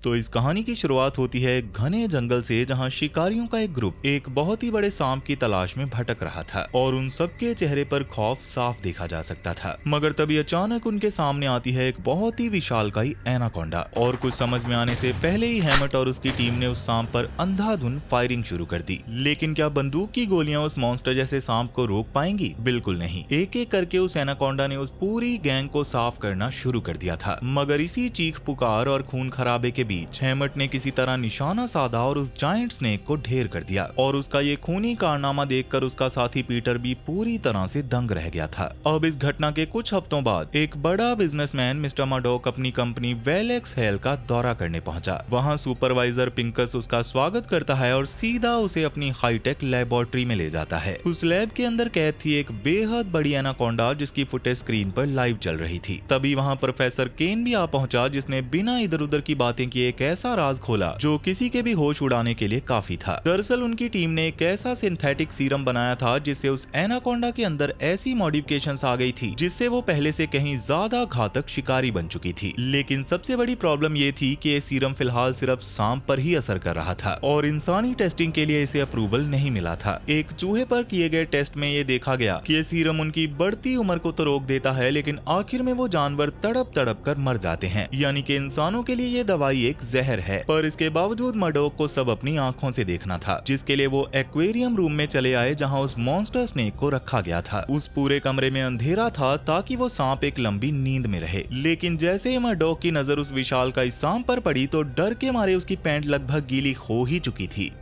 तो इस कहानी की शुरुआत होती है एक घने जंगल से, जहां शिकारियों का एक ग्रुप एक बहुत ही बड़े सांप की तलाश में भटक रहा था और उन सबके चेहरे पर खौफ साफ देखा जा सकता था। मगर तभी अचानक उनके सामने आती है एक बहुत ही विशालकाय एनाकोंडा और कुछ समझ में आने से पहले ही हेमट और उसकी टीम ने उस सांप पर अंधाधुंध फायरिंग शुरू कर दी। लेकिन क्या बंदूक की गोलियां उस मॉन्स्टर जैसे सांप को रोक पाएंगी? बिल्कुल नहीं। एक एक करके उस एनाकोंडा ने उस पूरी गैंग को साफ करना शुरू कर दिया था। मगर इसी चीख पुकार और खून खराबे के बीच हेमट ने किसी तरह निशाना साधा और उस जायंट स्नेक को ढेर कर दिया और उसका ये खूनी कारनामा देखकर उसका साथी पीटर भी पूरी तरह से दंग रह गया था। अब इस घटना के कुछ हफ्तों बाद एक बड़ा बिजनेसमैन मिस्टर मर्डॉक अपनी कंपनी वेलेक्स हेल का दौरा करने पहुंचा। वहां सुपरवाइजर पिंकस उसका स्वागत करता है और सीधा उसे अपनी हाईटेक लेबोरेटरी में ले जाता है। उस लैब के अंदर कैद थी एक बेहद बड़ी एनाकोंडा जिसकी फुटेज स्क्रीन पर लाइव चल रही थी। तभी वहां प्रोफेसर केन भी आ पहुंचा, जिसने बिना इधर उधर की बातें किए एक ऐसा राज खोला जो किसी के भी होश उड़ाने के लिए काफी था। दरअसल उनकी टीम ने एक ऐसा सिंथेटिक सीरम बनाया था जिससे उस एनाकोंडा के अंदर ऐसी मॉडिफिकेशंस आ गई थी जिससे वो पहले से कहीं ज्यादा घातक शिकारी बन चुकी थी। लेकिन सबसे बड़ी प्रॉब्लम ये थी कि ये सीरम फिलहाल सिर्फ सांप पर ही असर कर रहा था और इंसानी टेस्टिंग के लिए इसे अप्रूवल नहीं मिला था। एक चूहे पर किए गए टेस्ट में ये देखा गया कि ये सीरम उनकी बढ़ती उम्र को तो रोक देता है, लेकिन आखिर में वो जानवर तड़प तड़प कर मर जाते हैं। यानी कि इंसानों के लिए ये दवाई एक जहर है। पर इसके बावजूद मर्डॉक को सब अपनी आंखों से देखना था, जिसके लिए वो एक्वेरियम रूम में चले आए जहां उस मॉन्स्टर स्नेक को रखा गया था। उस पूरे कमरे में अंधेरा था ताकि वो सांप एक लंबी नींद में रहे। लेकिन जैसे ही मर्डॉक की नजर उस विशालकाय सांप पर पड़ी तो डर के मारे उसकी पैंट लगभग गीली हो ही चुकी थी।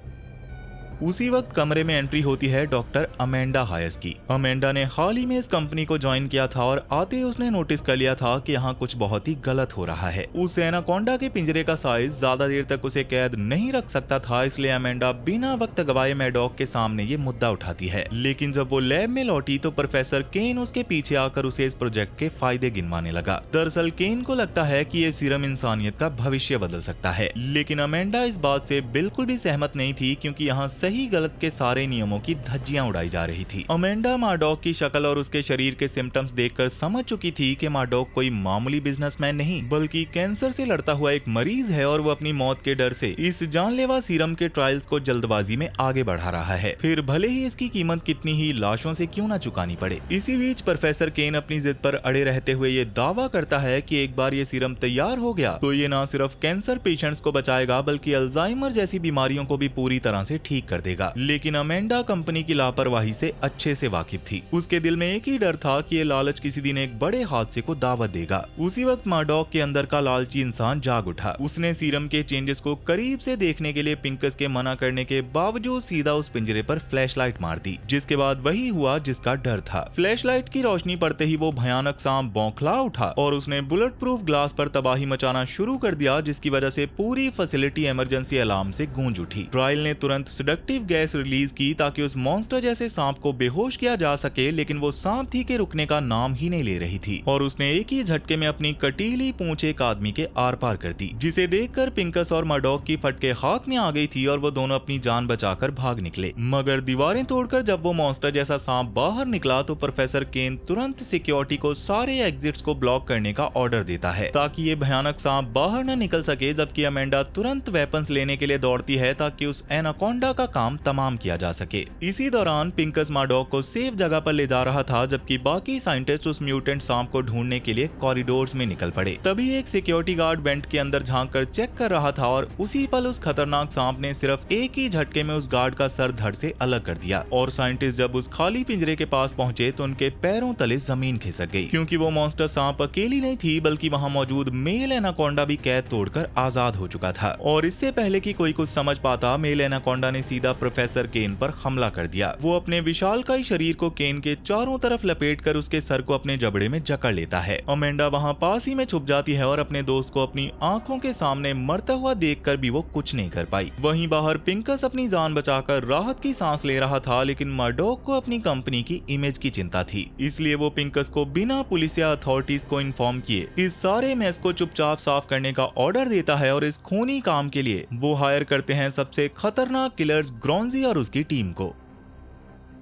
उसी वक्त कमरे में एंट्री होती है डॉक्टर अमेंडा हायस की। अमेंडा ने हाल ही में इस कंपनी को ज्वाइन किया था और आते ही उसने नोटिस कर लिया था कि यहाँ कुछ बहुत ही गलत हो रहा है। उस एनाकोंडा के पिंजरे का साइज ज्यादा देर तक उसे कैद नहीं रख सकता था, इसलिए अमेंडा बिना वक्त गवाए मर्डॉक के सामने ये मुद्दा उठाती है। लेकिन जब वो लैब में लौटी तो प्रोफेसर केन उसके पीछे आकर उसे इस प्रोजेक्ट के फायदे गिनवाने लगा। दरअसल केन को लगता है कि ये सीरम इंसानियत का भविष्य बदल सकता है, लेकिन अमेंडा इस बात से बिल्कुल भी सहमत नहीं थी, क्योंकि यहाँ सही गलत के सारे नियमों की धज्जियां उड़ाई जा रही थी। अमेंडा मर्डॉक की शक्ल और उसके शरीर के सिम्टम्स देखकर समझ चुकी थी कि मर्डॉक कोई मामूली बिजनेसमैन नहीं बल्कि कैंसर से लड़ता हुआ एक मरीज है और वो अपनी मौत के डर से इस जानलेवा सीरम के ट्रायल्स को जल्दबाजी में आगे बढ़ा रहा है, फिर भले ही इसकी कीमत कितनी ही लाशों से क्यों न चुकानी पड़े। इसी बीच प्रोफेसर केन अपनी जिद पर अड़े रहते हुए ये दावा करता है कि एक बार ये सीरम तैयार हो गया तो ये न सिर्फ कैंसर पेशेंट्स को बचाएगा बल्कि अल्जाइमर जैसी बीमारियों को भी पूरी तरह से ठीक कर देगा। लेकिन अमेंडा कंपनी की लापरवाही से अच्छे से वाकिफ थी। उसके दिल में एक ही डर था कि ये लालच किसी दिन एक बड़े हादसे को दावत देगा। उसी वक्त मर्डॉक के अंदर का लालची इंसान जाग उठा। उसने सीरम के चेंजेस को करीब से देखने के लिए पिंकस के मना करने के बावजूद सीधा उस पिंजरे पर फ्लैशलाइट मार दी, जिसके बाद वही हुआ जिसका डर था। फ्लैशलाइट की रोशनी पड़ते ही वो भयानक सांप बौखला उठा और उसने बुलेट प्रूफ ग्लास पर तबाही मचाना शुरू कर दिया, जिसकी वजह से पूरी फैसिलिटी इमरजेंसी अलार्म से गूंज उठी। ट्रायल ने तुरंत सेडेक्टिव गैस रिलीज की ताकि उस मॉन्स्टर जैसे सांप को बेहोश किया जा सके, लेकिन वो सांप थी के रुकने का नाम ही नहीं ले रही थी और उसने एक ही झटके में अपनी कटीली पूंछ एक आदमी के आर पार कर दी, जिसे देखकर पिंकस और मर्डॉक की फटके हाथ में आ गई थी और वो दोनों अपनी जान बचाकर भाग निकले। मगर दीवारें तोड़कर जब वो मॉन्स्टर जैसा सांप बाहर निकला तो प्रोफेसर केन तुरंत सिक्योरिटी को सारे एग्जिट्स को ब्लॉक करने का ऑर्डर देता है ताकि ये भयानक सांप बाहर न निकल सके, जबकि अमेंडा तुरंत वेपन्स लेने के लिए दौड़ती है ताकि उस एनाकोंडा का काम तमाम किया जा सके। इसी दौरान पिंकस मर्डॉक को सेफ जगह पर ले जा रहा था, जबकि बाकी साइंटिस्ट उस म्यूटेंट सांप को ढूंढने के लिए कॉरिडोर्स में निकल पड़े। तभी एक सिक्योरिटी गार्ड वेंट के अंदर झांक कर चेक कर रहा था और उसी पल उस खतरनाक सांप ने सिर्फ एक ही झटके में उस गार्ड का सर धड़ से अलग कर दिया और साइंटिस्ट जब उस खाली पिंजरे के पास पहुंचे तो उनके पैरों तले जमीन खिसक गई, क्योंकि वो मॉन्स्टर सांप अकेली नहीं थी बल्कि वहां मौजूद मेल एनाकोंडा भी कैद तोड़कर आजाद हो चुका था। और इससे पहले कि कोई कुछ समझ पाता, मेल एनाकोंडा ने सीधा प्रोफेसर केन पर हमला कर दिया। वो अपने विशालकाय शरीर को केन के चारों तरफ लपेटकर उसके सर को अपने जबड़े में जकड़ लेता है। अमेंडा वहां पास ही में छुप जाती है और अपने दोस्त को अपनी आंखों के सामने मरता हुआ देखकर भी वो कुछ नहीं कर पाई। वहीं बाहर पिंकस अपनी जान बचाकर राहत की सांस ले रहा था, लेकिन मर्डॉक को अपनी कंपनी की इमेज की चिंता थी, इसलिए वो पिंकस को बिना पुलिस या अथॉरिटीज को इन्फॉर्म किए इस सारे मैस को चुपचाप साफ करने का ऑर्डर देता है और इस खूनी काम के लिए वो हायर करते हैं सबसे खतरनाक किलर्स ग्रॉन्जी और उसकी टीम को।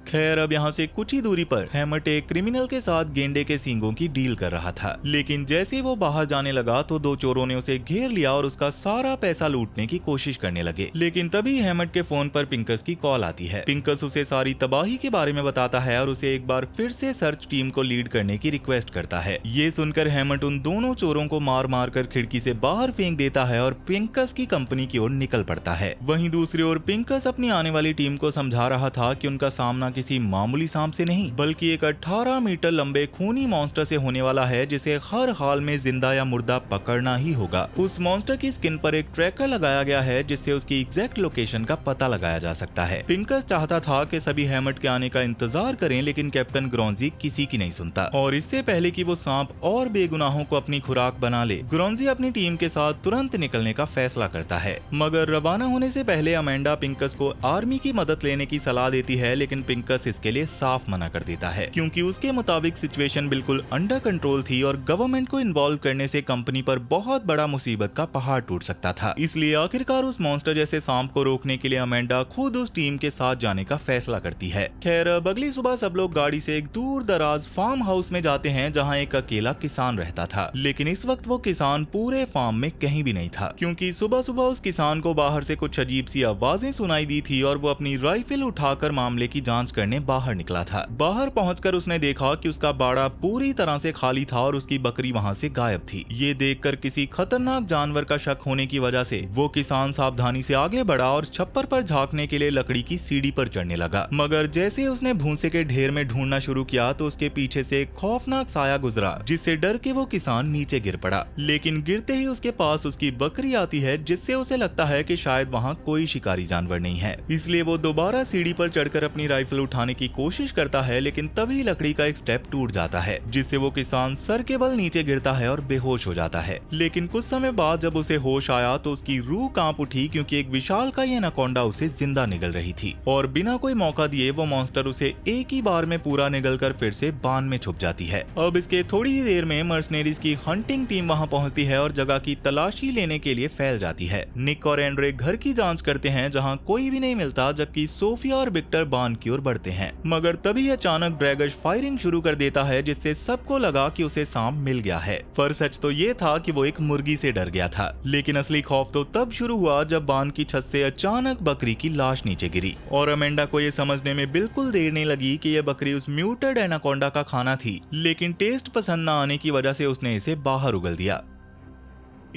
खैर अब यहाँ से कुछ ही दूरी पर हैमट एक क्रिमिनल के साथ गेंडे के सींगों की डील कर रहा था, लेकिन जैसे वो बाहर जाने लगा तो दो चोरों ने उसे घेर लिया और उसका सारा पैसा लूटने की कोशिश करने लगे। लेकिन तभी हैमट के फोन पर पिंकस की कॉल आती है। पिंकस उसे सारी तबाही के बारे में बताता है और उसे एक बार फिर से सर्च टीम को लीड करने की रिक्वेस्ट करता है। ये सुनकर हैमट उन दोनों चोरों को मार मार कर खिड़की से बाहर फेंक देता है और पिंकस की कंपनी की ओर निकल पड़ता है। वहीं दूसरी ओर पिंकस अपनी आने वाली टीम को समझा रहा था कि उनका सामना किसी मामूली सांप से नहीं बल्कि एक 18 मीटर लंबे खूनी मॉन्स्टर से होने वाला है, जिसे हर हाल में जिंदा या मुर्दा पकड़ना ही होगा। उस मॉन्स्टर की स्किन पर एक ट्रैकर लगाया गया है जिससे उसकी एग्जैक्ट लोकेशन का पता लगाया जा सकता है। पिंकस चाहता था कि सभी हैमट के आने का इंतजार करें, लेकिन कैप्टन ग्रॉन्जी किसी की नहीं सुनता और इससे पहले कि वो सांप और बेगुनाहों को अपनी खुराक बना ले, ग्रॉन्जी अपनी टीम के साथ तुरंत निकलने का फैसला करता है। मगर रवाना होने से पहले अमेंडा पिंकस को आर्मी की मदद लेने की सलाह देती है, लेकिन पिंकस इसके लिए साफ मना कर देता है क्योंकि उसके मुताबिक सिचुएशन बिल्कुल अंडर कंट्रोल थी और गवर्नमेंट को इन्वॉल्व करने से कंपनी पर बहुत बड़ा मुसीबत का पहाड़ टूट सकता था। इसलिए आखिरकार उस मॉन्स्टर जैसे सांप को रोकने के लिए अमेंडा खुद उस टीम के साथ जाने का फैसला करती है। खैर अब अगली सुबह सब लोग गाड़ी से एक दूर दराज फार्म हाउस में जाते हैं जहाँ एक अकेला किसान रहता था, लेकिन इस वक्त वो किसान पूरे फार्म में कहीं भी नहीं था क्योंकि सुबह सुबह उस किसान को बाहर से कुछ अजीब सी आवाजें सुनाई दी थी और वो अपनी राइफल उठाकर मामले की जांच करने बाहर निकला था। बाहर पहुंचकर उसने देखा कि उसका बाड़ा पूरी तरह से खाली था और उसकी बकरी वहां से गायब थी। ये देखकर किसी खतरनाक जानवर का शक होने की वजह से वो किसान सावधानी से आगे बढ़ा और छप्पर पर झांकने के लिए लकड़ी की सीढ़ी पर चढ़ने लगा। मगर जैसे ही उसने भूसे के ढेर में ढूंढना शुरू किया तो उसके पीछे से एक खौफनाक साया गुजरा, जिससे डर के वो किसान नीचे गिर पड़ा। लेकिन गिरते ही उसके पास उसकी बकरी आती है, जिससे उसे लगता है कि शायद वहाँ कोई शिकारी जानवर नहीं है। इसलिए वो दोबारा सीढ़ी पर चढ़कर अपनी राइफल उठाने की कोशिश करता है, लेकिन तभी लकड़ी का एक स्टेप टूट जाता है, जिससे वो किसान सर के बल नीचे गिरता है और बेहोश हो जाता है। लेकिन कुछ समय बाद जब उसे होश आया तो उसकी रूह कांप उठी क्योंकि एक विशालकाय एनाकोंडा उसे जिंदा निगल रही थी और बिना कोई मौका दिए वो मॉन्स्टर उसे एक ही बार में पूरा निगलकर फिर से बांध में छुप जाती है। अब इसके थोड़ी ही देर में मर्सनेरीज की हंटिंग टीम वहां पहुंचती है और जगह की तलाशी लेने के लिए फैल जाती है। निक और एंड्रे घर की जांच करते हैं जहां कोई भी नहीं मिलता, जबकि सोफिया और विक्टर बांध की ओर बढ़ते हैं। मगर तभी अचानक ड्रैगश फायरिंग शुरू कर देता है, जिससे सबको लगा कि उसे सांप मिल गया है। पर सच तो ये था कि वो एक मुर्गी से डर गया था। लेकिन असली खौफ तो तब शुरू हुआ जब बांध की छत से अचानक बकरी की लाश नीचे गिरी और अमेंडा को ये समझने में बिल्कुल देर नहीं लगी कि यह बकरी उस म्यूटेड एनाकोंडा का खाना थी, लेकिन टेस्ट पसंद न आने की वजह से उसने इसे बाहर उगल दिया।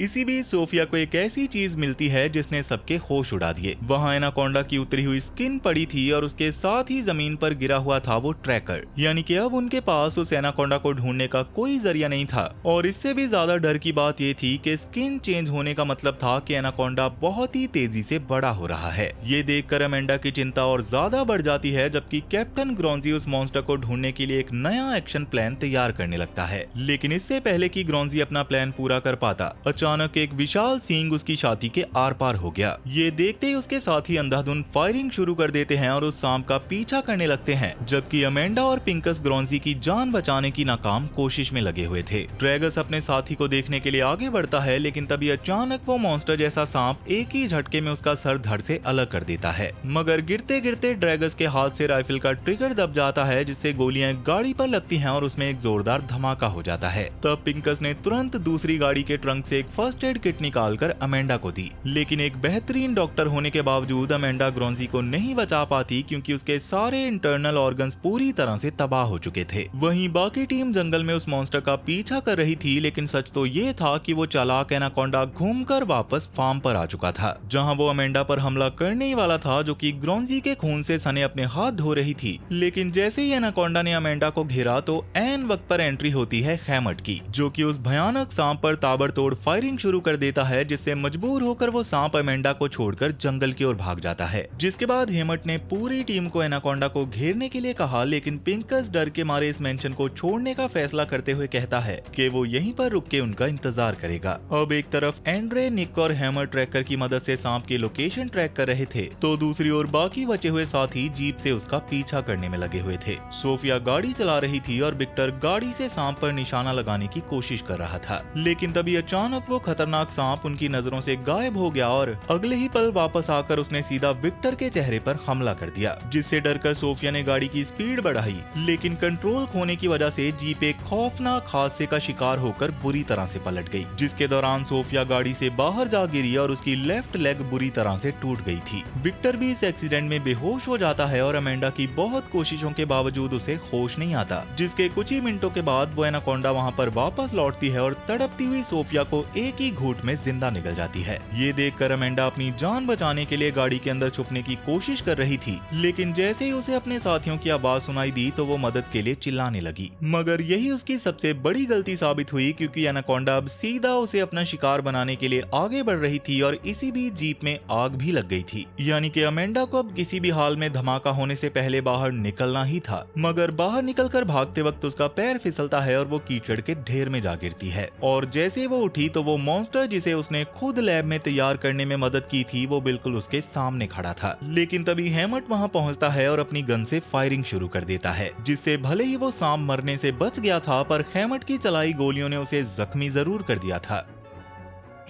इसी बीच सोफिया को एक ऐसी चीज मिलती है जिसने सबके होश उड़ा दिए। वहाँ एनाकोंडा की उतरी हुई स्किन पड़ी थी और उसके साथ ही जमीन पर गिरा हुआ था वो ट्रैकर, यानी कि अब उनके पास उस एनाकोंडा को ढूंढने का कोई जरिया नहीं था। और इससे भी ज्यादा डर की बात ये थी कि स्किन चेंज होने का मतलब था कि एनाकोंडा बहुत ही तेजी से बड़ा हो रहा है। ये देखकर अमेंडा की चिंता और ज्यादा बढ़ जाती है, जबकि कैप्टन ग्रॉन्जी उस मॉन्स्टर को ढूंढने के लिए एक नया एक्शन प्लान तैयार करने लगता है। लेकिन इससे पहले कि ग्रॉन्जी अपना प्लान पूरा कर पाता, अचानक एक विशाल सींग उसकी छाती के आर पार हो गया। ये देखते ही उसके साथी अंधाधुंध फायरिंग शुरू कर देते हैं और उस सांप का पीछा करने लगते हैं, जबकि अमेंडा और पिंकस ग्रॉन्जी की जान बचाने की नाकाम कोशिश में लगे हुए थे। ड्रैगस अपने साथी को देखने के लिए आगे बढ़ता है, लेकिन तभी अचानक वो मॉन्स्टर जैसा सांप एक ही झटके में उसका सर धड़ से अलग कर देता है। मगर गिरते गिरते ड्रैगस के हाथ से राइफल का ट्रिगर दब जाता है, जिससे गोलियां गाड़ी पर लगती हैं और उसमें एक जोरदार धमाका हो जाता है। तब पिंकस ने तुरंत दूसरी गाड़ी के ट्रंक से एक फर्स्ट एड किट निकालकर अमेंडा को दी, लेकिन एक बेहतरीन डॉक्टर होने के बावजूद अमेंडा ग्रॉन्जी को नहीं बचा पाती क्योंकि उसके सारे इंटरनल ऑर्गन्स पूरी तरह से तबाह हो चुके थे। वहीं बाकी टीम जंगल में उस मॉन्स्टर का पीछा कर रही थी, लेकिन सच तो ये था कि वो चालाक एनाकोंडा घूमकर वापस फार्म पर आ चुका था, जहां वो अमेंडा पर हमला करने ही वाला था, जो कि ग्रॉन्जी के खून से सने अपने हाथ धो रही थी। लेकिन जैसे ही एनाकोंडा ने अमेंडा को घेरा तो ऐन वक्त पर एंट्री होती है हैमट की, जो कि उस भयानक सांप पर ताबड़तोड़ फायरिंग शुरू कर देता है, जिससे मजबूर होकर वो सांप अमेंडा को छोड़कर जंगल की ओर भाग जाता है। जिसके बाद हेमट ने पूरी टीम को एनाकोंडा को घेरने के लिए कहा, लेकिन पिंकस डर के मारे इस मेंशन को छोड़ने का फैसला करते हुए कहता है कि वो यहीं पर रुक के उनका इंतजार करेगा। अब एक तरफ एंड्रे, निक और हैमर ट्रैकर की मदद से सांप की लोकेशन ट्रैक कर रहे थे, तो दूसरी ओर बाकी बचे हुए साथी जीप से उसका पीछा करने में लगे हुए थे। सोफिया गाड़ी चला रही थी और विक्टर गाड़ी से सांप पर निशाना लगाने की कोशिश कर रहा था, लेकिन तभी अचानक वो खतरनाक सांप उनकी नजरों से गायब हो गया और अगले ही पल वापस आकर उसने सीधा विक्टर के चेहरे पर हमला कर दिया, जिससे डरकर सोफिया ने गाड़ी की स्पीड बढ़ाई। लेकिन कंट्रोल खोने की वजह से जीप एक खौफनाक हादसे का शिकार होकर बुरी तरह से पलट गई, जिसके दौरान सोफिया गाड़ी से बाहर जा गिरी और उसकी लेफ्ट लेग बुरी तरह से टूट गई थी। विक्टर भी इस एक्सीडेंट में बेहोश हो जाता है और अमेंडा की बहुत कोशिशों के बावजूद उसे होश नहीं आता, जिसके कुछ ही मिनटों के बाद वो एनाकोंडा वहाँ पर वापस लौटती है और तड़पती हुई सोफिया को एक ही घूंट में जिंदा निकल जाती है। ये देखकर अमेंडा अपनी जान बचाने के लिए गाड़ी के अंदर छुपने की कोशिश कर रही थी, लेकिन जैसे ही उसे अपने साथियों की आवाज सुनाई दी तो वो मदद के लिए चिल्लाने लगी। मगर यही उसकी सबसे बड़ी गलती साबित हुई, क्योंकि एनाकोंडा अब सीधा उसे अपना शिकार बनाने के लिए आगे बढ़ रही थी और इसी बीच जीप में आग भी लग गई थी। यानी कि अमेंडा को अब किसी भी हाल में धमाका होने से पहले बाहर निकलना ही था। मगर बाहर निकलकर भागते वक्त उसका पैर फिसलता है और वो कीचड़ के ढेर में जा गिरती है। और जैसे वो उठी तो वो मॉन्स्टर जिसे उसने खुद लैब में तैयार करने में मदद की थी वो बिल्कुल उसके सामने खड़ा था। लेकिन तभी हैमट वहां पहुंचता है और अपनी गन से फायरिंग शुरू कर देता है, जिससे भले ही वो सांप मरने से बच गया था पर हैमट की चलाई गोलियों ने उसे जख्मी जरूर कर दिया था।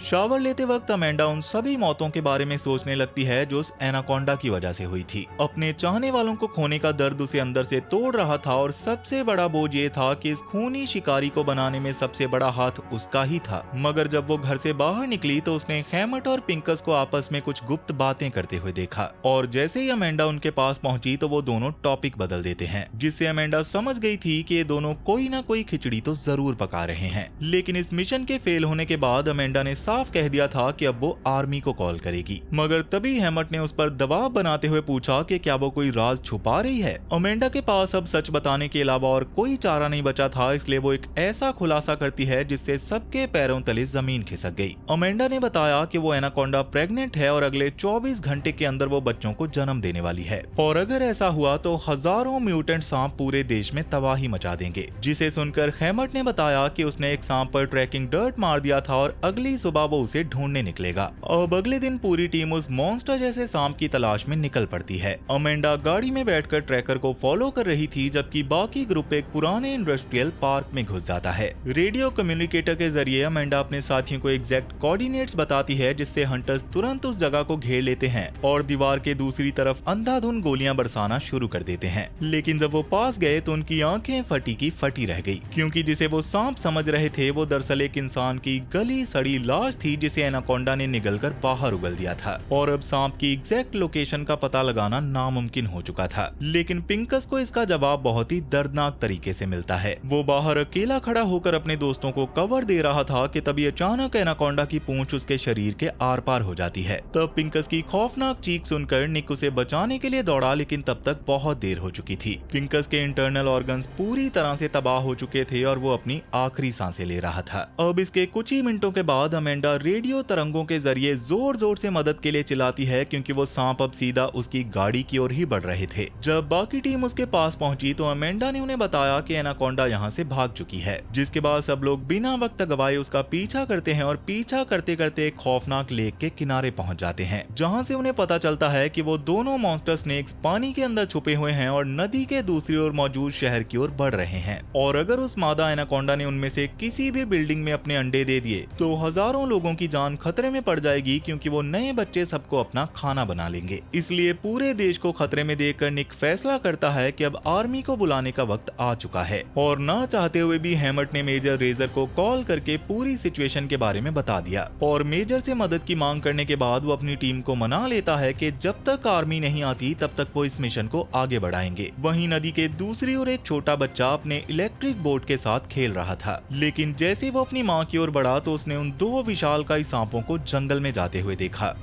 शावर लेते वक्त अमेंडा उन सभी मौतों के बारे में सोचने लगती है जो उस एनाकोंडा की वजह से हुई थी। अपने चाहने वालों को खोने का दर्द उसे अंदर से तोड़ रहा था और सबसे बड़ा बोझ ये था कि इस खूनी शिकारी को बनाने में सबसे बड़ा हाथ उसका ही था। मगर जब वो घर से बाहर निकली तो उसने हैमट और पिंकस को आपस में कुछ गुप्त बातें करते हुए देखा, और जैसे ही अमेंडा उनके पास पहुंची तो वो दोनों टॉपिक बदल देते हैं, जिससे अमेंडा समझ गई थी कि ये दोनों कोई ना कोई खिचड़ी तो जरूर पका रहे हैं। लेकिन इस मिशन के फेल होने के बाद अमेंडा ने साफ कह दिया था कि अब वो आर्मी को कॉल करेगी। मगर तभी हैमट ने उस पर दबाव बनाते हुए पूछा कि क्या वो कोई राज छुपा रही है। अमेंडा के पास अब सच बताने के अलावा और कोई चारा नहीं बचा था, इसलिए वो एक ऐसा खुलासा करती है जिससे सबके पैरों तले जमीन खिसक गई। अमेंडा ने बताया कि वो एनाकोंडा प्रेग्नेंट है और अगले 24 घंटे के अंदर वो बच्चों को जन्म देने वाली है, और अगर ऐसा हुआ तो हजारों म्यूटेंट सांप पूरे देश में तबाही मचा देंगे। जिसे सुनकर हैमट ने बताया कि उसने एक सांप पर ट्रैकिंग डर्ट मार दिया था और अगली सुबह वो उसे ढूंढने निकलेगा। अब अगले दिन पूरी टीम उस मॉन्स्टर जैसे सांप की तलाश में निकल पड़ती है। अमेंडा गाड़ी में बैठकर ट्रैकर को फॉलो कर रही थी, जबकि बाकी ग्रुप एक पुराने इंडस्ट्रियल पार्क में घुस जाता है। रेडियो कम्युनिकेटर के जरिए अमेंडा अपने साथियों को एग्जैक्ट कोऑर्डिनेट्स बताती है, जिससे हंटर्स तुरंत उस जगह को घेर लेते हैं और दीवार के दूसरी तरफ अंधाधुंध गोलियां बरसाना शुरू कर देते हैं। लेकिन जब वो पास गए तो उनकी आंखें फटी की फटी रह गई, क्योंकि जिसे वो सांप समझ रहे थे वो दरअसल एक इंसान की गली सड़ी लाश थी, जिसे एनाकोंडा ने निगलकर बाहर उगल दिया था। और अब सांप की एग्जैक्ट लोकेशन का पता लगाना नामुमकिन हो चुका था। लेकिन पिंकस को इसका जवाब बहुत ही दर्दनाक तरीके से मिलता है। वो बाहर अकेला खड़ा होकर अपने दोस्तों को कवर दे रहा था कि तभी अचानक एनाकोंडा की पूंछ उसके शरीर के आर पार हो जाती है। तब पिंकस की खौफनाक चीख सुनकर निक उसे बचाने के लिए दौड़ा, लेकिन तब तक बहुत देर हो चुकी थी। पिंकस के इंटरनल ऑर्गन्स पूरी तरह से तबाह हो चुके थे और वो अपनी आखिरी सांसें ले रहा था। अब इसके कुछ ही मिनटों के बाद अमेंडा रेडियो तरंगों के जरिए जोर जोर से मदद के लिए चिल्लाती है, क्योंकि वो सांप अब सीधा उसकी गाड़ी की ओर ही बढ़ रहे थे। जब बाकी टीम उसके पास पहुंची तो अमेंडा ने उन्हें बताया कि एनाकोंडा यहाँ से भाग चुकी है, जिसके बाद सब लोग बिना वक्त गवाए उसका पीछा करते हैं और पीछा करते करते एक खौफनाक लेक के किनारे पहुंच जाते हैं, जहाँ से उन्हें पता चलता है कि वो दोनों मॉन्स्टर स्नेक्स पानी के अंदर छुपे हुए हैं और नदी के दूसरी ओर मौजूद शहर की ओर बढ़ रहे हैं। और अगर उस मादा एनाकोंडा ने उनमें से किसी भी बिल्डिंग में अपने अंडे दे दिए तो हजारों लोगों की जान खतरे में पड़ जाएगी, क्योंकि वो नए बच्चे सबको अपना खाना बना लेंगे। इसलिए पूरे देश को खतरे में देखकर निक फैसला करता है कि अब आर्मी को बुलाने का वक्त आ चुका है। और ना चाहते हुए भी हैमट ने मेजर रेजर को कॉल करके पूरी सिचुएशन के बारे में बता दिया, और मेजर से मदद की मांग करने के बाद वो अपनी टीम को मना लेता है कि जब तक आर्मी नहीं आती तब तक वो इस मिशन को आगे बढ़ाएंगे। वहीं नदी के दूसरी ओर एक छोटा बच्चा अपने इलेक्ट्रिक बोट के साथ खेल रहा था, लेकिन जैसे वो अपनी माँ की ओर बढ़ा तो उसने उन दो विशालकाय सांपों को जंगल में जाते हुए देखा।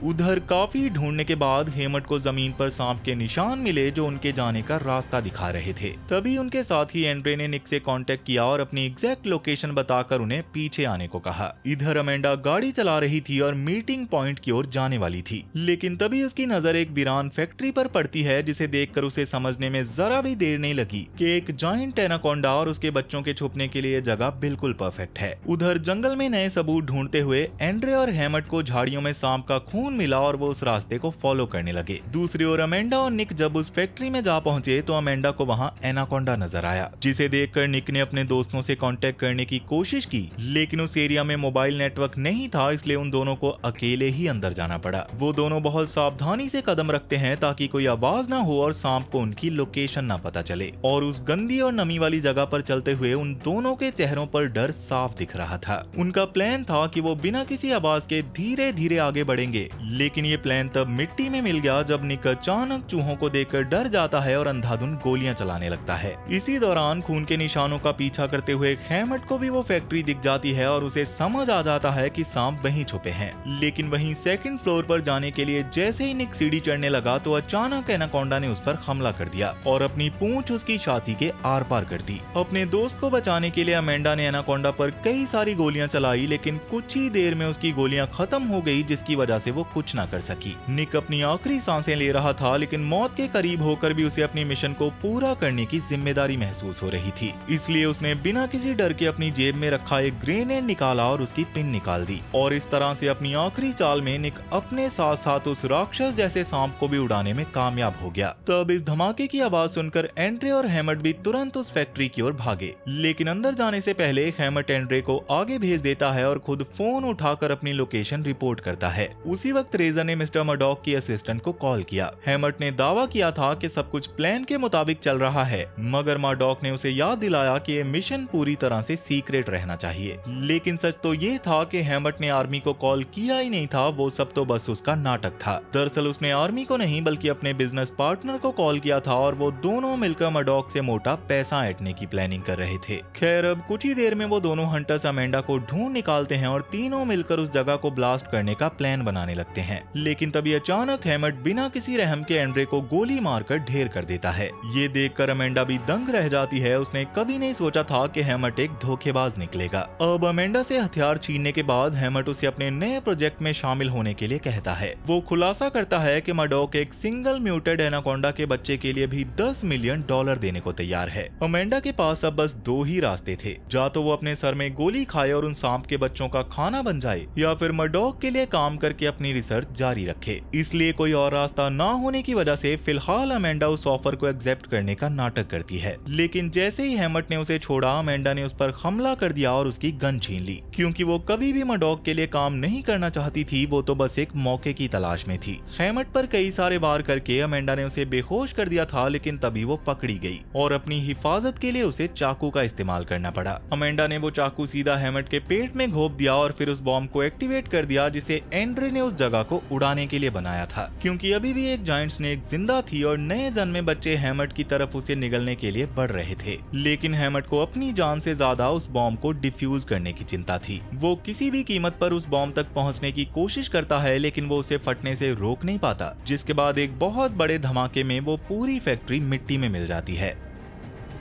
उधर काफी ढूंढने के बाद हेमट को जमीन पर सांप के निशान मिले जो उनके जाने का रास्ता दिखा रहे थे। तभी उनके साथी एंड्रे ने निक से कांटेक्ट किया और अपनी एग्जैक्ट लोकेशन बताकर उन्हें पीछे आने को कहा। इधर अमेंडा गाड़ी चला रही थी और मीटिंग पॉइंट की ओर जाने वाली थी, लेकिन तभी उसकी नजर एक वीरान फैक्ट्री पर पड़ती है, जिसे देखकर उसे समझने में जरा भी देर नहीं लगी कि एक जायंट एनाकोंडा और उसके बच्चों के छुपने के लिए जगह बिल्कुल परफेक्ट है। उधर जंगल में नए सबूत ढूंढते हुए एंड्रे और हेमट को झाड़ियों में सांप का खून खून मिला और वो उस रास्ते को फॉलो करने लगे। दूसरी ओर अमेंडा और निक जब उस फैक्ट्री में जा पहुंचे तो अमेंडा को वहां एनाकोंडा नजर आया, जिसे देखकर निक ने अपने दोस्तों से कांटेक्ट करने की कोशिश की, लेकिन उस एरिया में मोबाइल नेटवर्क नहीं था, इसलिए उन दोनों को अकेले ही अंदर जाना पड़ा। वो दोनों बहुत सावधानी से कदम रखते हैं ताकि कोई आवाज ना हो और सांप को उनकी लोकेशन ना पता चले, और उस गंदी और नमी वाली जगह पर चलते हुए उन दोनों के चेहरों पर डर साफ दिख रहा था। उनका प्लान था कि वो बिना किसी आवाज के धीरे धीरे आगे बढ़ेंगे, लेकिन ये प्लान तब मिट्टी में मिल गया जब निक अचानक चूहों को देखकर डर जाता है और अंधाधुंध गोलियां चलाने लगता है। इसी दौरान खून के निशानों का पीछा करते हुए हैमट को भी वो फैक्ट्री दिख जाती है और उसे समझ आ जाता है कि सांप वहीं छुपे हैं। लेकिन वहीं सेकंड फ्लोर पर जाने के लिए जैसे ही निक सीढ़ी चढ़ने लगा तो अचानक एनाकोंडा ने उस पर हमला कर दिया और अपनी पूंछ उसकी छाती के आर पार कर दी। अपने दोस्त को बचाने के लिए अमेंडा ने एनाकोंडा पर कई सारी गोलियां चलाई, लेकिन कुछ ही देर में उसकी गोलियां खत्म हो गई, जिसकी वजह से वो कुछ ना कर सकी। निक अपनी आखिरी सांसें ले रहा था, लेकिन मौत के करीब होकर भी उसे अपनी मिशन को पूरा करने की जिम्मेदारी महसूस हो रही थी। इसलिए उसने बिना किसी डर के अपनी जेब में रखा एक ग्रेनेड निकाला और उसकी पिन निकाल दी, और इस तरह से अपनी आखिरी चाल में निक अपने साथ साथ उस राक्षस जैसे सांप को भी उड़ाने में कामयाब हो गया। तब इस धमाके की आवाज सुनकर एंड्रे और हैमट भी तुरंत उस फैक्ट्री की ओर भागे, लेकिन अंदर जाने से पहले हैमट एंड्रे को आगे भेज देता है और खुद फोन उठाकर अपनी लोकेशन रिपोर्ट करता है। उसी वक्त रेजर ने मिस्टर मर्डॉक की असिस्टेंट को कॉल किया। हैमट ने दावा किया था कि सब कुछ प्लान के मुताबिक चल रहा है, मगर मर्डॉक ने उसे याद दिलाया कि ये मिशन पूरी तरह से सीक्रेट रहना चाहिए। लेकिन सच तो ये था कि हैमट ने आर्मी को कॉल किया ही नहीं था, वो सब तो बस उसका नाटक था। दरअसल उसने आर्मी को नहीं बल्कि अपने बिजनेस पार्टनर को कॉल किया था और वो दोनों मिलकर मर्डॉक से मोटा पैसा ऐंठने की प्लानिंग कर रहे थे। खैर अब कुछ ही देर में वो दोनों हंटर्स अमेंडा को ढूंढ निकालते हैं और तीनों मिलकर उस जगह को ब्लास्ट करने का प्लान बनाने लगते हैं। लेकिन तभी अचानक हैमट बिना किसी रहम के एंड्रे को गोली मारकर ढेर कर देता है। ये देखकर अमेंडा भी दंग रह जाती है। उसने कभी नहीं सोचा था कि हैमट एक धोखेबाज निकलेगा। अब अमेंडा से हथियार छीनने के बाद हैमट उसे अपने नए प्रोजेक्ट में शामिल होने के लिए कहता है। वो खुलासा करता है कि मर्डॉक एक सिंगल म्यूटेड एनाकोंडा के बच्चे के लिए भी $10 मिलियन देने को तैयार है। अमेंडा के पास अब बस दो ही रास्ते थे, या तो वो अपने सर में गोली खाए और उन सांप के बच्चों का खाना बन जाए, या फिर मर्डॉक के लिए काम करके अपनी रिसर्च जारी रखे। इसलिए कोई और रास्ता ना होने की वजह से फिलहाल अमेंडा उस ऑफर को एक्सेप्ट करने का नाटक करती है। लेकिन जैसे ही हैमट ने उसे छोड़ा, अमेंडा ने उस पर हमला कर दिया और उसकी गन छीन ली। क्योंकि वो कभी भी मर्डॉक के लिए काम नहीं करना चाहती थी, वो तो बस एक मौके की तलाश में थी। हैमट पर कई सारे वार करके अमेंडा ने उसे बेहोश कर दिया था, लेकिन तभी वो पकड़ी गई और अपनी हिफाजत के लिए उसे चाकू का इस्तेमाल करना पड़ा। अमेंडा ने वो चाकू सीधा हैमट के पेट में घोंप दिया और फिर उस बॉम्ब को एक्टिवेट कर दिया, जिसे एंड्रे ने उस जगह को उड़ाने के लिए बनाया था। क्योंकि अभी भी एक जायंट स्नेक जिंदा थी और नए जन्मे बच्चे हैमट की तरफ उसे निगलने के लिए बढ़ रहे थे। लेकिन हैमट को अपनी जान से ज्यादा उस बॉम्ब को डिफ्यूज करने की चिंता थी। वो किसी भी कीमत पर उस बॉम्ब तक पहुंचने की कोशिश करता है, लेकिन वो उसे फटने से रोक नहीं पाता, जिसके बाद एक बहुत बड़े धमाके में वो पूरी फैक्ट्री मिट्टी में मिल जाती है।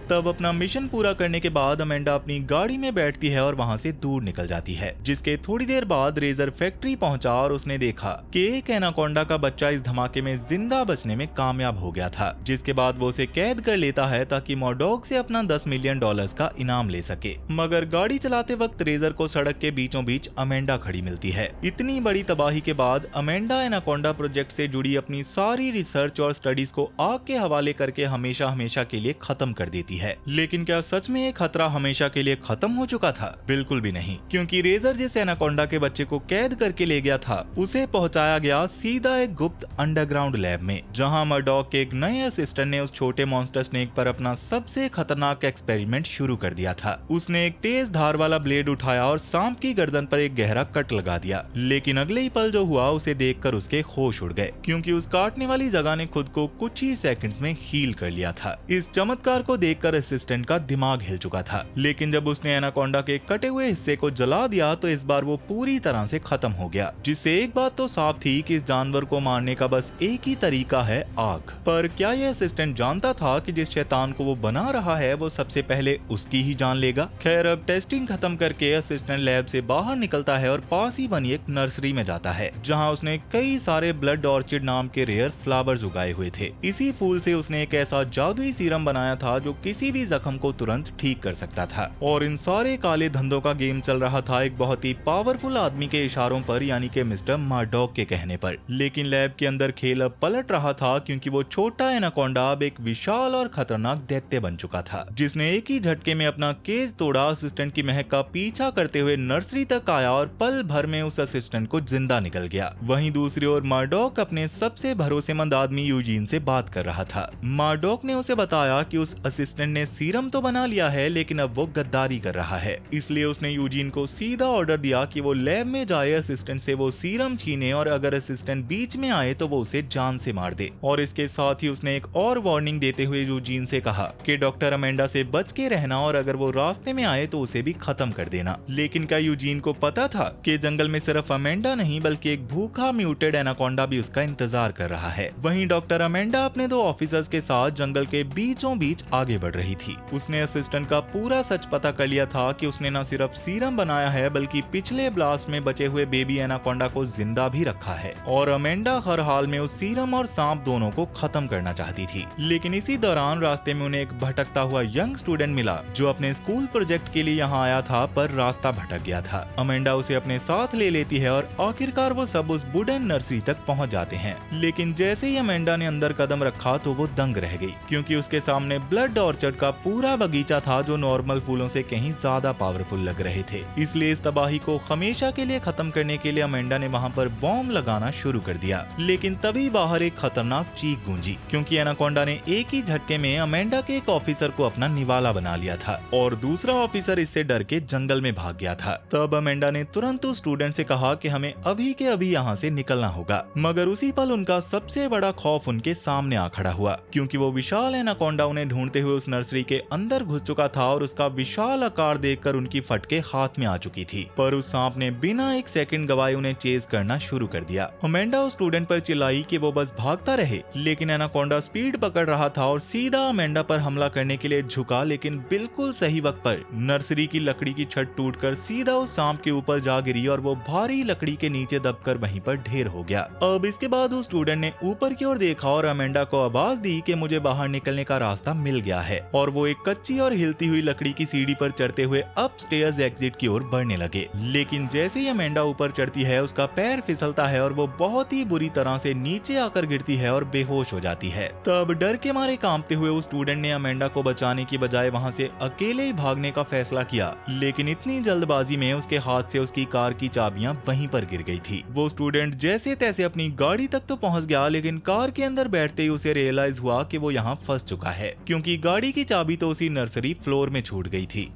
तब अपना मिशन पूरा करने के बाद अमेंडा अपनी गाड़ी में बैठती है और वहां से दूर निकल जाती है। जिसके थोड़ी देर बाद रेजर फैक्ट्री पहुंचा और उसने देखा कि एक एनाकोंडा का बच्चा इस धमाके में जिंदा बचने में कामयाब हो गया था। जिसके बाद वो उसे कैद कर लेता है ताकि मर्डॉक से अपना $10 मिलियन का इनाम ले सके। मगर गाड़ी चलाते वक्त रेजर को सड़क के बीचों बीच अमेंडा खड़ी मिलती है। इतनी बड़ी तबाही के बाद अमेंडा एनाकोंडा प्रोजेक्ट से जुड़ी अपनी सारी रिसर्च और स्टडीज को आग के हवाले करके हमेशा हमेशा के लिए खत्म कर देती है। लेकिन क्या सच में ये खतरा हमेशा के लिए खत्म हो चुका था? बिल्कुल भी नहीं, क्योंकि रेजर जिस एनाकोंडा के बच्चे को कैद करके ले गया था, उसे पहुंचाया गया सीधा एक गुप्त अंडरग्राउंड लैब में, जहां मर्डॉक के एक नए असिस्टेंट ने उस छोटे मॉन्स्टर स्नेक पर अपना सबसे खतरनाक एक्सपेरिमेंट शुरू कर दिया था। उसने एक तेज धार वाला ब्लेड उठाया और सांप की गर्दन पर एक गहरा कट लगा दिया। लेकिन अगले ही पल जो हुआ उसे देखकर उसके होश उड़ गए, क्योंकि उस काटने वाली जगह ने खुद को कुछ ही सेकंड्स में हील कर लिया था। इस चमत्कार को देखकर असिस्टेंट का दिमाग हिल चुका था। लेकिन जब उसने एनाकोंडा के कटे हुए हिस्से को जला दिया तो इस बार वो पूरी तरह से खत्म हो गया। जिससे एक बात तो साफ थी कि इस जानवर को मारने का बस एक ही तरीका है, आग। पर क्या यह असिस्टेंट जानता था कि जिस शैतान को वो बना रहा है वो सबसे पहले उसकी ही जान लेगा? खैर अब टेस्टिंग खत्म करके असिस्टेंट लैब से बाहर निकलता है और पास ही बनी एक नर्सरी में जाता है, जहाँ उसने कई सारे ब्लड ऑर्चिड नाम के रेयर फ्लावर्स उगाए हुए थे। इसी फूल से उसने एक ऐसा जादुई सीरम बनाया था जो किसी किसी भी जख्म को तुरंत ठीक कर सकता था। और इन सारे काले धंधों का गेम चल रहा था एक बहुत ही पावरफुल आदमी के इशारों पर, यानी कि मिस्टर मर्डॉक के कहने पर। लेकिन लैब के अंदर खेल अब पलट रहा था, क्योंकि वो छोटा एनाकोंडा अब एक विशाल और खतरनाक दैत्य बन चुका था, जिसने एक ही झटके में अपना केज तोड़ा, असिस्टेंट की महक का पीछा करते हुए नर्सरी तक आया और पल भर में उस असिस्टेंट को जिंदा निकल गया। वहीं दूसरी ओर मर्डॉक अपने सबसे भरोसेमंद आदमी यूजीन से बात कर रहा था। मर्डॉक ने उसे बताया कि उस असिस्टेंट ने सीरम तो बना लिया है, लेकिन अब वो गद्दारी कर रहा है। इसलिए उसने यूजीन को सीधा ऑर्डर दिया कि वो लैब में जाए, असिस्टेंट से वो सीरम छीने और अगर असिस्टेंट बीच में आए तो वो उसे जान से मार दे। और इसके साथ ही उसने एक और वार्निंग देते हुए यूजीन से कहा कि डॉक्टर अमेंडा से बच के रहना और अगर वो रास्ते में आए तो उसे भी खत्म कर देना। लेकिन क्या यूजीन को पता था कि जंगल में सिर्फ अमेंडा नहीं बल्कि एक भूखा म्यूटेड एनाकोंडा भी उसका इंतजार कर रहा है। वहीं डॉक्टर अमेंडा अपने 2 ऑफिसर्स के साथ जंगल के बीचों बीच आगे बढ़ रही थी। उसने असिस्टेंट का पूरा सच पता कर लिया था कि उसने न सिर्फ सीरम बनाया है बल्कि पिछले ब्लास्ट में बचे हुए बेबी एनाकोंडा को जिंदा भी रखा है। और अमेंडा हर हाल में उस सीरम और सांप दोनों को खत्म करना चाहती थी। लेकिन इसी दौरान रास्ते में उन्हें एक भटकता हुआ यंग स्टूडेंट मिला जो अपने स्कूल प्रोजेक्ट के लिए यहाँ आया था, पर रास्ता भटक गया था। अमेंडा उसे अपने साथ ले लेती है और आखिरकार वो सब उस वुडन नर्सरी तक पहुँच जाते हैं। लेकिन जैसे ही अमेंडा ने अंदर कदम रखा तो वो दंग रह गई, क्योंकि उसके सामने ब्लड ऑर्चर्ड का पूरा बगीचा था जो नॉर्मल फूलों से कहीं ज्यादा पावरफुल लग रहे थे। इसलिए इस तबाही को हमेशा के लिए खत्म करने के लिए अमेंडा ने वहाँ पर बॉम्ब लगाना शुरू कर दिया। लेकिन तभी बाहर एक खतरनाक चीख गूंजी, क्योंकि एनाकोंडा ने एक ही झटके में अमेंडा के एक ऑफिसर को अपना निवाला बना लिया था और दूसरा ऑफिसर इससे डर के जंगल में भाग गया था। तब अमेंडा ने तुरंत उस स्टूडेंट से कहा कि हमें अभी के अभी यहाँ से निकलना होगा। मगर उसी पल उनका सबसे बड़ा खौफ उनके सामने आ खड़ा हुआ, क्योंकि वो विशाल एनाकोंडा उन्हें ढूंढते हुए उस नर्सरी के अंदर घुस चुका था और उसका विशाल आकार देखकर उनकी फटके हाथ में आ चुकी थी। पर उस सांप ने बिना एक सेकंड गवाए उन्हें चेज करना शुरू कर दिया। अमेंडा उस स्टूडेंट पर चिल्लाई कि वो बस भागता रहे, लेकिन एनाकोंडा स्पीड पकड़ रहा था और सीधा अमेंडा पर हमला करने के लिए झुका। लेकिन बिल्कुल सही वक्त पर नर्सरी की लकड़ी की छत टूटकर सीधा उस सांप के ऊपर जा गिरी और वो भारी लकड़ी के नीचे दबकर वहीं पर ढेर हो गया। अब इसके बाद उस स्टूडेंट ने ऊपर की ओर देखा और अमेंडा को आवाज दी कि मुझे बाहर निकलने का रास्ता मिल गया है। और वो एक कच्ची और हिलती हुई लकड़ी की सीढ़ी पर चढ़ते हुए अपस्टेयर्स एग्जिट की ओर बढ़ने लगे। लेकिन जैसे ही अमेंडा ऊपर चढ़ती है उसका पैर फिसलता है और वो बहुत ही बुरी तरह से नीचे आकर गिरती है और बेहोश हो जाती है। तब डर के मारे कांपते हुए उस स्टूडेंट ने अमेंडा को बचाने की बजाय वहां से अकेले ही भागने का फैसला किया। लेकिन इतनी जल्दबाजी में उसके हाथ से उसकी कार की चाबियां वहीं पर गिर गई थी। वो स्टूडेंट जैसे तैसे अपनी गाड़ी तक तो पहुंच गया, लेकिन कार के अंदर बैठते ही उसे रियलाइज हुआ कि वो यहाँ फंस चुका है, क्योंकि गाड़ी की चाबी तो उसी नर्सरी फ्लोर में छूट गई थी।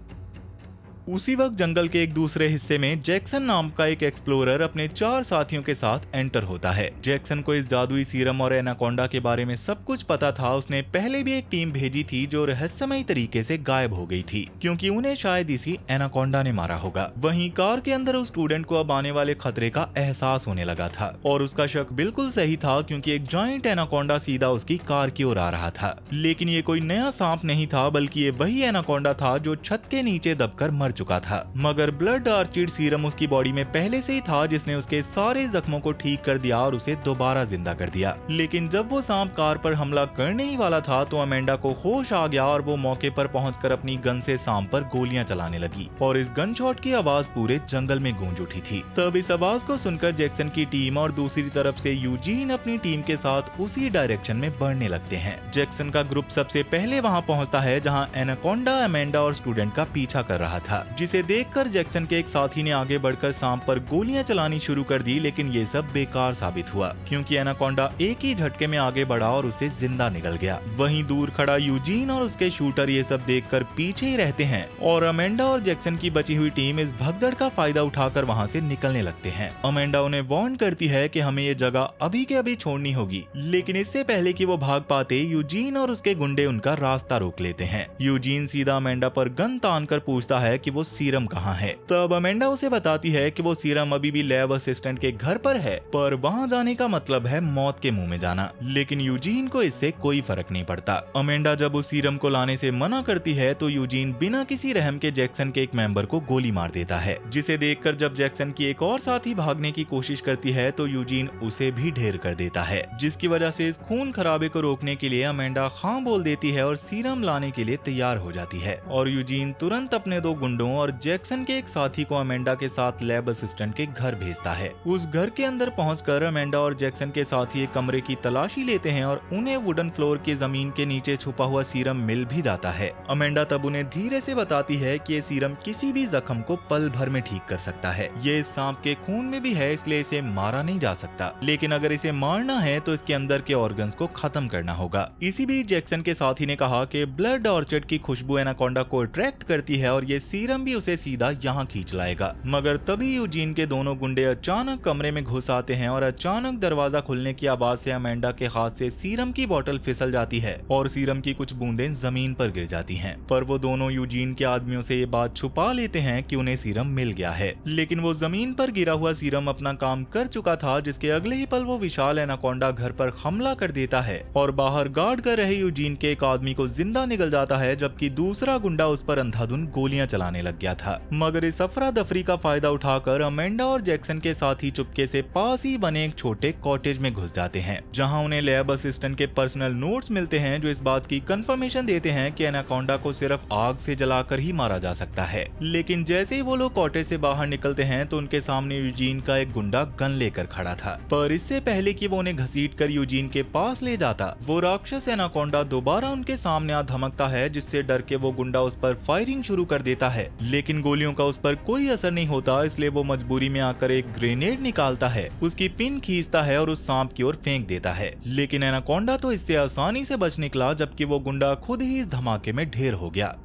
उसी वक्त जंगल के एक दूसरे हिस्से में जैक्सन नाम का एक एक्सप्लोरर अपने 4 साथियों के साथ एंटर होता है। जैक्सन को इस जादुई सीरम और एनाकोंडा के बारे में सब कुछ पता था। उसने पहले भी एक टीम भेजी थी जो रहस्यमयी तरीके से गायब हो गई थी, क्योंकि उन्हें शायद इसी एनाकोंडा ने मारा होगा। वहीं कार के अंदर उस स्टूडेंट को अब आने वाले खतरे का एहसास होने लगा था और उसका शक बिल्कुल सही था, क्योंकि एक जायंट एनाकोंडा सीधा उसकी कार की ओर आ रहा था। लेकिन ये कोई नया सांप नहीं था, बल्कि ये वही एनाकोंडा था जो छत के नीचे दबकर मर चुका था। मगर ब्लड आर्चिड सीरम उसकी बॉडी में पहले से ही था, जिसने उसके सारे जख्मों को ठीक कर दिया और उसे दोबारा जिंदा कर दिया। लेकिन जब वो सांप कार पर हमला करने ही वाला था तो अमेंडा को होश आ गया और वो मौके पर पहुंचकर अपनी गन से सांप पर गोलियां चलाने लगी और इस गन शॉट की आवाज पूरे जंगल में गूंज उठी थी। तब इस आवाज को सुनकर जैक्सन की टीम और दूसरी तरफ से यूजीन अपनी टीम के साथ उसी डायरेक्शन में बढ़ने लगते हैं। जैक्सन का ग्रुप सबसे पहले वहां पहुंचता है जहां एनाकोंडा अमेंडा और स्टूडेंट का पीछा कर रहा था, जिसे देखकर जैक्सन के एक साथी ने आगे बढ़कर सांप पर गोलियां चलानी शुरू कर दी। लेकिन ये सब बेकार साबित हुआ, क्योंकि एनाकोंडा एक ही झटके में आगे बढ़ा और उसे जिंदा निकल गया। वहीं दूर खड़ा यूजीन और उसके शूटर ये सब देखकर पीछे ही रहते हैं और अमेंडा और जैक्सन की बची हुई टीम इस भगदड़ का फायदा उठाकर वहां से निकलने लगते हैं। अमेंडा उन्हें वार्न करती है कि हमें ये जगह अभी के अभी छोड़नी होगी, लेकिन इससे पहले कि वो भाग पाते यूजीन और उसके गुंडे उनका रास्ता रोक लेते हैं। यूजीन सीधा अमेंडा पर गन तान कर पूछता है कि कि वो सीरम कहाँ है। तब अमेंडा उसे बताती है कि वो सीरम अभी भी लैब असिस्टेंट के घर पर है, पर वहाँ जाने का मतलब है मौत के मुंह में जाना। लेकिन यूजीन को इससे कोई फर्क नहीं पड़ता। अमेंडा जब उस सीरम को लाने से मना करती है तो यूजीन बिना किसी रहम के जैक्सन के एक मेंबर को गोली मार देता है, जिसे देखकर जब जैक्सन की एक और साथी भागने की कोशिश करती है तो यूजीन उसे भी ढेर कर देता है, जिसकी वजह से इस खून खराबे को रोकने के लिए अमेंडा हाँ बोल देती है और सीरम लाने के लिए तैयार हो जाती है। और यूजीन तुरंत अपने 2 गुंडों और जैक्सन के एक साथी को अमेंडा के साथ लैब असिस्टेंट के घर भेजता है। उस घर के अंदर पहुंचकर अमेंडा और जैक्सन के साथी एक कमरे की तलाशी लेते हैं और उन्हें वुडन फ्लोर की जमीन के नीचे छुपा हुआ सीरम मिल भी जाता है। अमेंडा तब उन्हें धीरे से बताती है कि ये सीरम किसी भी जख्म को पल भर में ठीक कर सकता है। ये इस सांप के खून में भी है, इसलिए इसे मारा नहीं जा सकता, लेकिन अगर इसे मारना है तो इसके अंदर के ऑर्गन्स को खत्म करना होगा। इसी बीच जैक्सन के साथी ने कहा कि ब्लड ऑर्चर्ड की खुशबू एनाकोंडा को अट्रैक्ट करती है और ये सीरम भी उसे सीधा यहाँ खींच लाएगा। मगर तभी यूजीन के दोनों गुंडे अचानक कमरे में घुस आते हैं और अचानक दरवाजा खुलने की आवाज से अमेंडा के हाथ से सीरम की बोतल फिसल जाती है और सीरम की कुछ बूंदें जमीन पर गिर जाती हैं। पर वो दोनों यूजीन के आदमियों से ये बात छुपा लेते हैं कि उन्हें सीरम मिल गया है, लेकिन वो जमीन पर गिरा हुआ सीरम अपना काम कर चुका था, जिसके अगले ही पल वो विशाल एनाकोंडा घर पर हमला कर देता है और बाहर गार्ड कर रहे यूजीन के एक आदमी को जिंदा निकल जाता है, जबकि दूसरा गुंडा उस पर अंधाधुन गोलियां चलाने लग गया था। मगर इस अफरा दफरी का फायदा उठाकर अमेंडा और जैक्सन के साथी चुपके से पास ही बने एक छोटे कॉटेज में घुस जाते हैं, जहां उन्हें लैब असिस्टेंट के पर्सनल नोट्स मिलते हैं जो इस बात की कंफर्मेशन देते हैं कि एनाकोंडा को सिर्फ आग से जलाकर ही मारा जा सकता है। लेकिन जैसे ही वो लोग कॉटेज से बाहर निकलते हैं तो उनके सामने यूजीन का एक गुंडा गन लेकर खड़ा था, पर इससे पहले कि वो उन्हें घसीटकर यूजीन के पास ले जाता, वो राक्षस एनाकोंडा दोबारा उनके सामने आ धमकता है, जिससे डर के वो गुंडा उस पर फायरिंग शुरू कर देता है। लेकिन गोलियों का उस पर कोई असर नहीं होता, इसलिए वो मजबूरी में आकर एक ग्रेनेड निकालता है, उसकी पिन खींचता है और उस सांप की ओर फेंक देता है। लेकिन एनाकोंडा तो इससे आसानी से बच निकला, जबकि वो गुंडा खुद ही इस धमाके में ढेर हो गया।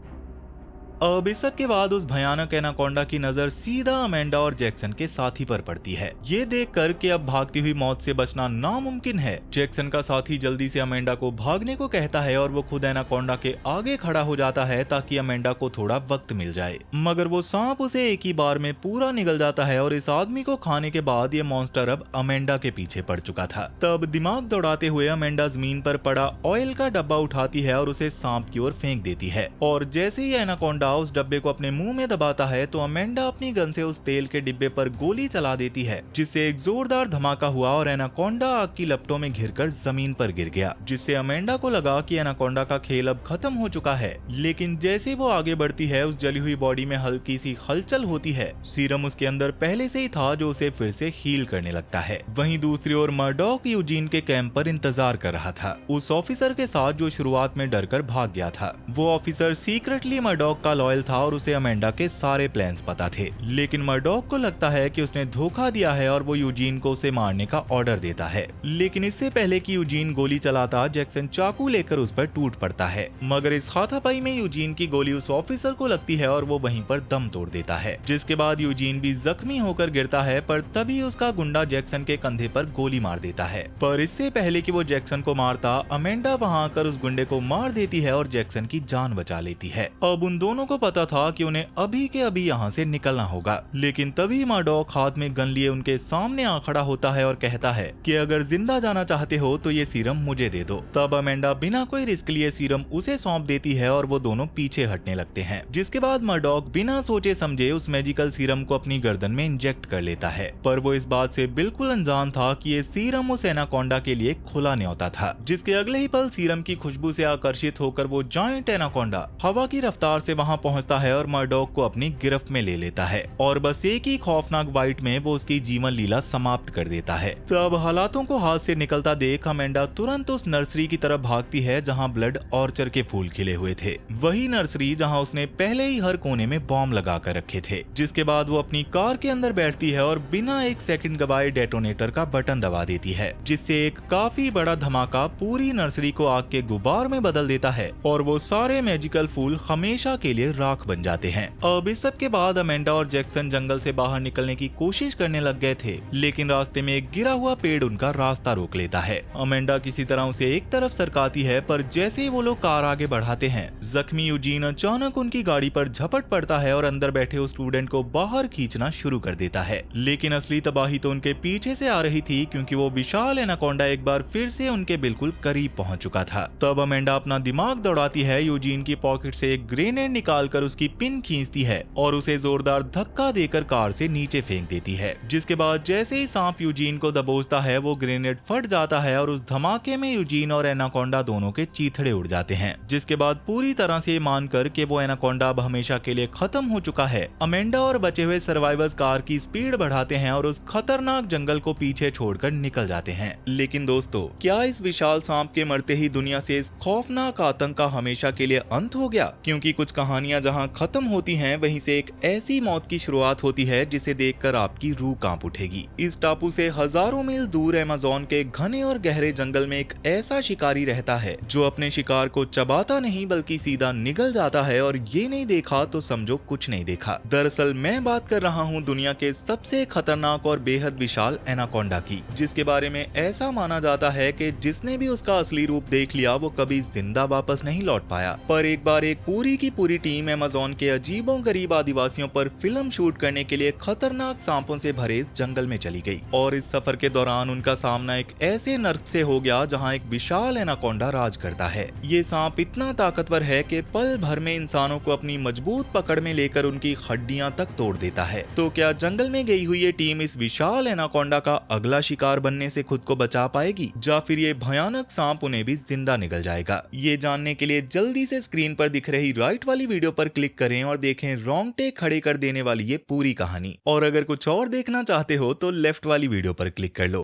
अब इस सब के बाद उस भयानक एनाकोंडा की नजर सीधा अमेंडा और जैक्सन के साथी पर पड़ती है। ये देखकर कि अब भागती हुई मौत से बचना नामुमकिन है, जैक्सन का साथी जल्दी से अमेंडा को भागने को कहता है और वो खुद एनाकोंडा के आगे खड़ा हो जाता है ताकि अमेंडा को थोड़ा वक्त मिल जाए। मगर वो सांप उसे एक ही बार में पूरा निगल जाता है और इस आदमी को खाने के बाद ये मॉन्स्टर अब अमेंडा के पीछे पड़ चुका था। तब दिमाग दौड़ाते हुए अमेंडा जमीन पर पड़ा ऑयल का डब्बा उठाती है और उसे सांप की ओर फेंक देती है, और जैसे ही एनाकोंडा उस डब्बे को अपने मुंह में दबाता है तो अमेंडा अपनी गन से उस तेल के डिब्बे पर गोली चला देती है, जिससे एक जोरदार धमाका हुआ और एनाकोंडा आग की लपटों में घिरकर जमीन पर गिर गया, जिससे अमेंडा को लगा कि एनाकोंडा का खेल अब खत्म हो चुका है। लेकिन जैसे वो आगे बढ़ती है उस जली हुई बॉडी में हल्की सी हलचल होती है। सीरम उसके अंदर पहले से ही था जो उसे फिर से हील करने लगता है। वहीं दूसरी ओर मर्डॉक यूजीन के कैंप पर इंतजार कर रहा था, उस ऑफिसर के साथ जो शुरुआत में डरकर भाग गया था। वो ऑफिसर सीक्रेटली मर्डॉक का लॉयल था और उसे अमेंडा के सारे प्लान्स पता थे, लेकिन मर्डॉक को लगता है कि उसने धोखा दिया है और वो यूजीन को उसे मारने का ऑर्डर देता है। लेकिन इससे पहले कि यूजीन गोली चलाता, जैक्सन चाकू लेकर उस पर टूट पड़ता है, मगर इस हाथापाई में यूजीन की गोली उस ऑफिसर को लगती है और वो वहीं पर दम तोड़ देता है, जिसके बाद यूजीन भी जख्मी होकर गिरता है। पर तभी उसका गुंडा जैक्सन के कंधे पर गोली मार देता है। पर इससे पहले कि वो जैक्सन को मारता, अमेंडा वहां आकर उस गुंडे को मार देती है और जैक्सन की जान बचा लेती है। अब उन दोनों को पता था कि उन्हें अभी के अभी यहाँ से निकलना होगा, लेकिन तभी मर्डॉक हाथ में गन लिए उनके सामने आ खड़ा होता है और कहता है कि अगर जिंदा जाना चाहते हो तो ये सीरम मुझे दे दो। तब अमेंडा बिना कोई रिस्क लिए सीरम उसे सौंप देती है और वो दोनों पीछे हटने लगते हैं, जिसके बाद मर्डॉक बिना सोचे समझे उस मैजिकल सीरम को अपनी गर्दन में इंजेक्ट कर लेता है। पर वो इस बात से बिल्कुल अनजान था कि ये सीरम उस एनाकोंडा के लिए खुला न्योता था, जिसके अगले ही पल सीरम की खुशबू से आकर्षित होकर वो जायंट एनाकोंडा हवा की रफ्तार से वहां पहुंचता है और मर्डॉक को अपनी गिरफ्त में ले लेता है और बस एक ही खौफनाक बाइट में वो उसकी जीवन लीला समाप्त कर देता है। तब हालातों को हाथ से निकलता देख अमेंडा तुरंत उस नर्सरी की तरफ भागती है जहां ब्लड ऑर्चर्ड के फूल खिले हुए थे, वही नर्सरी जहां उसने पहले ही हर कोने में बॉम्ब लगा कर रखे थे। जिसके बाद वो अपनी कार के अंदर बैठती है और बिना एक सेकंड गवाए डेटोनेटर का बटन दबा देती है, जिससे एक काफी बड़ा धमाका पूरी नर्सरी को आग के गुबार में बदल देता है और वो सारे मैजिकल फूल हमेशा के लिए लिए राख बन जाते हैं। अब इस सब के बाद अमेंडा और जैक्सन जंगल से बाहर निकलने की कोशिश करने लग गए थे, लेकिन रास्ते में एक गिरा हुआ पेड़ उनका रास्ता रोक लेता है। अमेंडा किसी तरह उसे एक तरफ सरकाती है, पर जैसे ही वो लोग कार आगे बढ़ाते हैं, जख्मी यूजीन अचानक उनकी गाड़ी पर झपट पड़ता है और अंदर बैठे उस स्टूडेंट को बाहर खींचना शुरू कर देता है। लेकिन असली तबाही तो उनके पीछे से आ रही थी, क्योंकि वो विशाल एनाकोंडा एक बार फिर से उनके बिल्कुल करीब पहुंच चुका था। तब अमेंडा अपना दिमाग दौड़ाती है, यूजीन की पॉकेट से एक ग्रेनेड निकालकर उसकी पिन खींचती है और उसे जोरदार धक्का देकर कार से नीचे फेंक देती है। जिसके बाद जैसे ही सांप यूजीन को दबोचता है, वो ग्रेनेड फट जाता है और उस धमाके में यूजीन और एनाकोंडा दोनों के चीथड़े उड़ जाते हैं। जिसके बाद पूरी तरह से मानकर कि वो एनाकोंडा अब हमेशा के लिए खत्म हो चुका है, अमेंडा और बचे हुए सर्वाइवर्स कार की स्पीड बढ़ाते हैं और उस खतरनाक जंगल को पीछे छोड़कर निकल जाते हैं। लेकिन दोस्तों, क्या इस विशाल सांप के मरते ही दुनिया से इस खौफनाक आतंक का हमेशा के लिए अंत हो गया? क्योंकि कुछ कहानियां जहां खत्म होती हैं, वहीं से एक ऐसी मौत की शुरुआत होती है जिसे देखकर आपकी रूह कांप उठेगी। इस टापू से हजारों मील दूर अमेज़न के घने और गहरे जंगल में एक ऐसा शिकारी रहता है जो अपने शिकार को चबाता नहीं बल्कि सीधा निगल जाता है, और ये नहीं देखा तो समझो कुछ नहीं देखा। दरअसल मैं बात कर रहा हूँ दुनिया के सबसे खतरनाक और बेहद विशाल एनाकोंडा की, जिसके बारे में ऐसा माना जाता है कि जिसने भी उसका असली रूप देख लिया वो कभी जिंदा वापस नहीं लौट पाया। पर एक बार एक पूरी की पूरी टीम अमेज़न के अजीबों गरीब आदिवासियों पर फिल्म शूट करने के लिए खतरनाक सांपों से भरे इस जंगल में चली गई, और इस सफर के दौरान उनका सामना एक ऐसे नर्क से हो गया जहां एक विशाल एनाकोंडा राज करता है। ये सांप इतना ताकतवर है कि पल भर में इंसानों को अपनी मजबूत पकड़ में लेकर उनकी हड्डियां तक तोड़ देता है। तो क्या जंगल में गई हुई ये टीम इस विशाल एनाकोंडा का अगला शिकार बनने से खुद को बचा पाएगी, या फिर ये भयानक सांप उन्हें भी जिंदा निगल जाएगा? ये जानने के लिए जल्दी से स्क्रीन पर दिख रही राइट वाली वीडियो पर क्लिक करें और देखें रोंगटे खड़े कर देने वाली ये पूरी कहानी। और अगर कुछ और देखना चाहते हो तो लेफ्ट वाली वीडियो पर क्लिक कर लो।